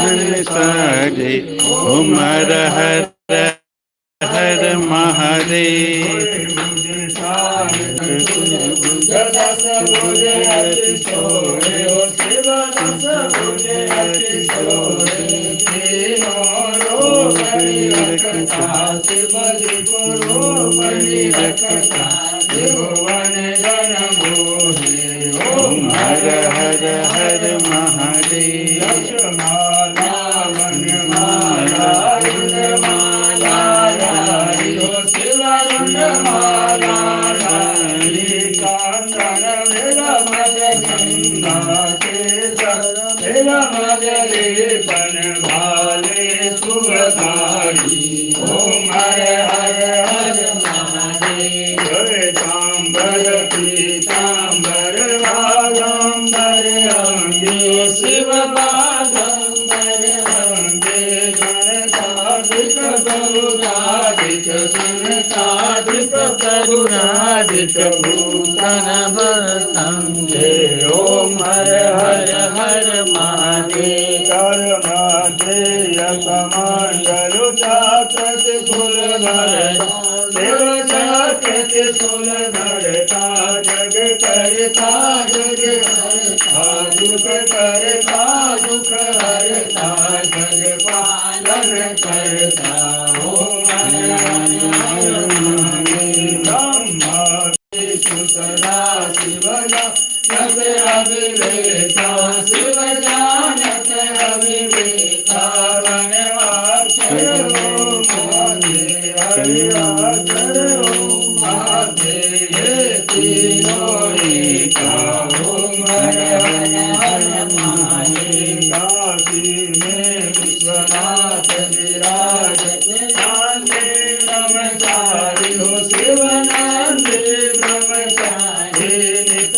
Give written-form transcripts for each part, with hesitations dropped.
साजे ओम हर हर हर महादेव। दस भुजे अति सोहे ओ शिव दस भुजे अति सोहे तीनों लोक निरखता शिव जी को रूप निरखता त्रिभुवन जन मोहे ओम हर हर हर महादेव। लक्ष्मणा वनमाला रुंडमाला रारी ओ शिव रुंडमाला भाले सुबधारी ओम हर हर हर महादेव। तांबर पीतांबर बागंबर अंगे शिव बागंबर अंगे गणताधिक गरुडाधिक सनकाधिक करुणाधिक भूषण बसंगे ओम हर हर हर महादेव। कर्मध्रेय कमंडलु चाकृत सुलधर देव चाकृत सुलधरता जग करता जग हरता दुख करता दुख हरता जग पालन करता ओम हर हर महादेव। सदा शिव जानत अविवेका शिव जानत अविवेका वनवासर ओम महादेव हरिवासर ओम महादेव तीनों एका ओम हर हर हर महादेव। काशी में विश्वनाथ विराजत नांदे ब्रह्मचारी हो शिव नांदे ब्रह्मचारी नित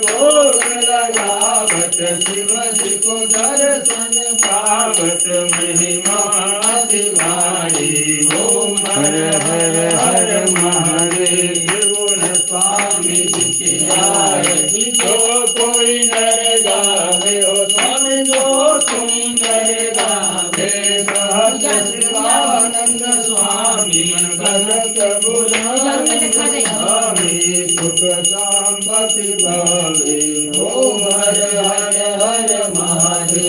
भोग लगावत शिव जी को दर्शन पावत महिमा दिवारी ओम हर हर हर महादेव। गुण स्वामी जी की आरती जो कोई नर गावे ओ स्वामी जो सुंदर गावे सहज शिवानंद स्वामी भरत स्वामी सुख संपत्ति भावे ओम हर हर हर महादेव।